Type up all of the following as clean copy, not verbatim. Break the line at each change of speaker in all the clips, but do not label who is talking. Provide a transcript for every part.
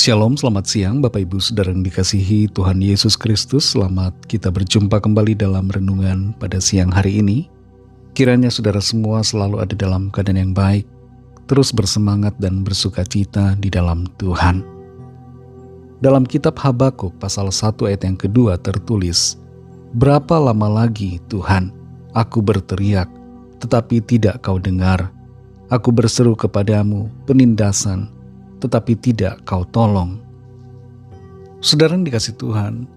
Shalom, selamat siang Bapak Ibu Saudara yang dikasihi Tuhan Yesus Kristus. Selamat kita berjumpa kembali dalam renungan pada siang hari ini. Kiranya saudara semua selalu ada dalam keadaan yang baik, terus bersemangat dan bersukacita di dalam Tuhan. Dalam kitab Habakuk pasal 1 ayat yang kedua tertulis, "Berapa lama lagi Tuhan, aku berteriak, tetapi tidak kau dengar. Aku berseru kepadamu penindasan, tetapi tidak kau tolong." Saudara yang dikasih Tuhan,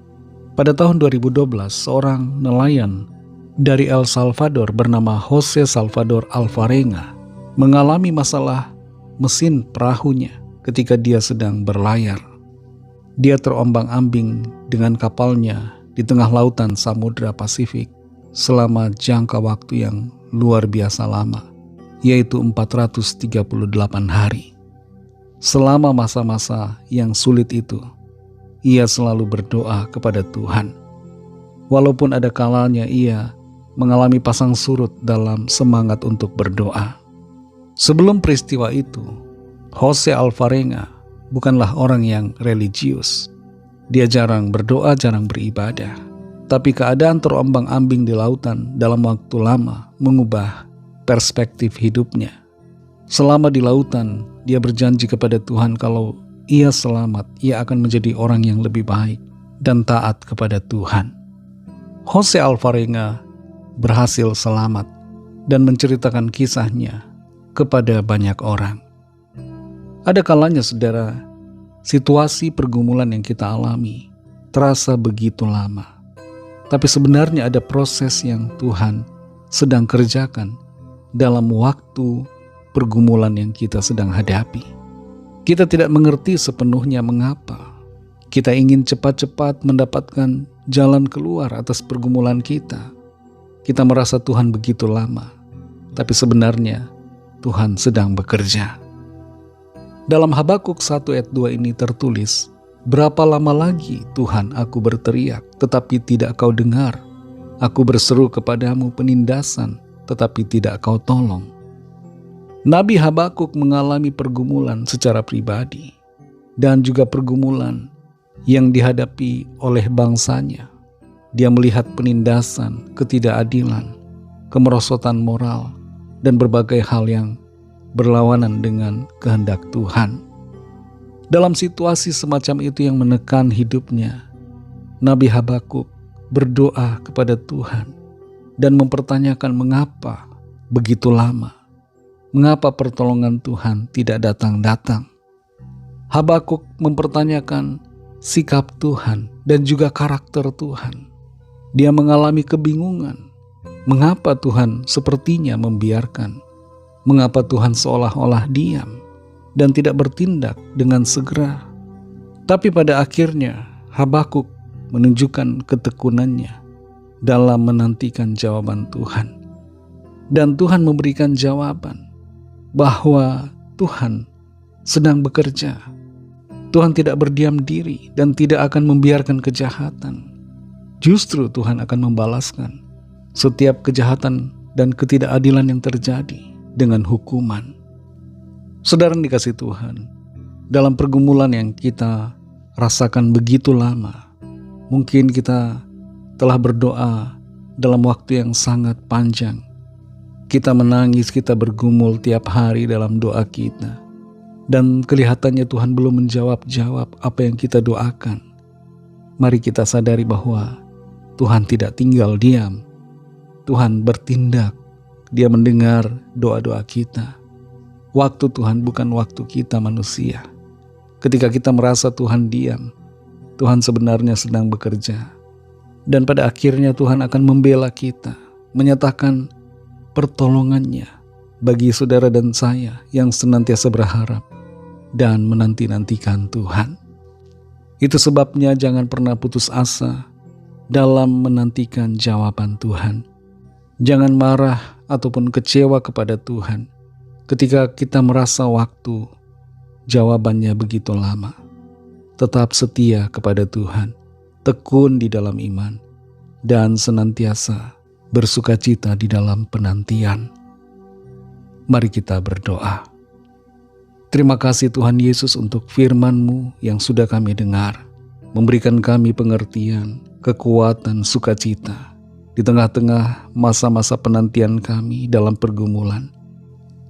pada tahun 2012 seorang nelayan dari El Salvador bernama Jose Salvador Alvarenga mengalami masalah mesin perahunya ketika dia sedang berlayar. Dia terombang-ambing dengan kapalnya di tengah lautan Samudra Pasifik selama jangka waktu yang luar biasa lama, yaitu 438 hari. Selama masa-masa yang sulit itu, ia selalu berdoa kepada Tuhan. Walaupun ada kalanya ia mengalami pasang surut dalam semangat untuk berdoa. Sebelum peristiwa itu, Jose Alvarenga bukanlah orang yang religius. Dia jarang berdoa, jarang beribadah. Tapi keadaan terombang-ambing di lautan dalam waktu lama mengubah perspektif hidupnya. Selama di lautan, dia berjanji kepada Tuhan kalau ia selamat, ia akan menjadi orang yang lebih baik dan taat kepada Tuhan. Jose Alvarenga berhasil selamat dan menceritakan kisahnya kepada banyak orang. Ada kalanya saudara, situasi pergumulan yang kita alami terasa begitu lama. Tapi sebenarnya ada proses yang Tuhan sedang kerjakan dalam waktu pergumulan yang kita sedang hadapi. Kita tidak mengerti sepenuhnya mengapa. Kita ingin cepat-cepat mendapatkan jalan keluar atas pergumulan kita. Kita merasa Tuhan begitu lama, tapi sebenarnya Tuhan sedang bekerja. Dalam Habakuk 1 ayat 2 ini tertulis, "Berapa lama lagi Tuhan aku berteriak, tetapi tidak kau dengar. Aku berseru kepadamu penindasan, tetapi tidak kau tolong." Nabi Habakuk mengalami pergumulan secara pribadi dan juga pergumulan yang dihadapi oleh bangsanya. Dia melihat penindasan, ketidakadilan, kemerosotan moral, dan berbagai hal yang berlawanan dengan kehendak Tuhan. Dalam situasi semacam itu yang menekan hidupnya, Nabi Habakuk berdoa kepada Tuhan dan mempertanyakan mengapa begitu lama. Mengapa pertolongan Tuhan tidak datang-datang? Habakuk mempertanyakan sikap Tuhan dan juga karakter Tuhan. Dia mengalami kebingungan. Mengapa Tuhan sepertinya membiarkan? Mengapa Tuhan seolah-olah diam dan tidak bertindak dengan segera? Tapi pada akhirnya Habakuk menunjukkan ketekunannya dalam menantikan jawaban Tuhan. Dan Tuhan memberikan jawaban bahwa Tuhan sedang bekerja. Tuhan tidak berdiam diri dan tidak akan membiarkan kejahatan. Justru Tuhan akan membalaskan setiap kejahatan dan ketidakadilan yang terjadi dengan hukuman. Saudara yang dikasihi Tuhan, dalam pergumulan yang kita rasakan begitu lama, mungkin kita telah berdoa dalam waktu yang sangat panjang. Kita menangis, kita bergumul tiap hari dalam doa kita. Dan kelihatannya Tuhan belum menjawab apa yang kita doakan. Mari kita sadari bahwa Tuhan tidak tinggal diam. Tuhan bertindak. Dia mendengar doa-doa kita. Waktu Tuhan bukan waktu kita manusia. Ketika kita merasa Tuhan diam, Tuhan sebenarnya sedang bekerja. Dan pada akhirnya Tuhan akan membela kita, menyatakan pertolongannya bagi saudara dan saya yang senantiasa berharap dan menanti-nantikan Tuhan. Itu sebabnya jangan pernah putus asa dalam menantikan jawaban Tuhan. Jangan marah ataupun kecewa kepada Tuhan ketika kita merasa waktu jawabannya begitu lama. Tetap setia kepada Tuhan, tekun di dalam iman, dan senantiasa bersukacita di dalam penantian. Mari kita berdoa. Terima kasih Tuhan Yesus untuk firman-Mu yang sudah kami dengar, memberikan kami pengertian, kekuatan, sukacita di tengah-tengah masa-masa penantian kami dalam pergumulan.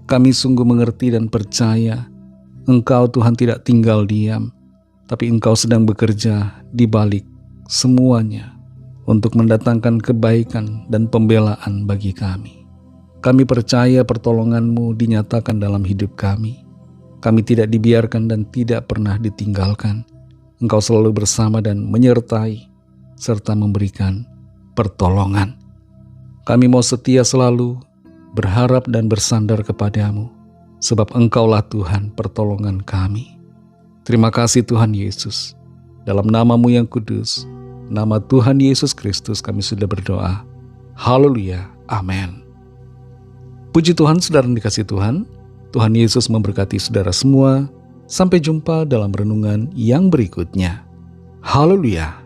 Kami sungguh mengerti dan percaya Engkau Tuhan tidak tinggal diam, tapi Engkau sedang bekerja di balik semuanya untuk mendatangkan kebaikan dan pembelaan bagi kami. Kami percaya pertolongan-Mu dinyatakan dalam hidup kami. Kami tidak dibiarkan dan tidak pernah ditinggalkan. Engkau selalu bersama dan menyertai serta memberikan pertolongan. Kami mau setia selalu berharap dan bersandar kepadamu, sebab Engkaulah Tuhan pertolongan kami. Terima kasih Tuhan Yesus. Dalam nama-Mu yang kudus, nama Tuhan Yesus Kristus kami sudah berdoa. Haleluya. Amin. Puji Tuhan, saudara yang dikasihi Tuhan. Tuhan Yesus memberkati saudara semua. Sampai jumpa dalam renungan yang berikutnya. Haleluya.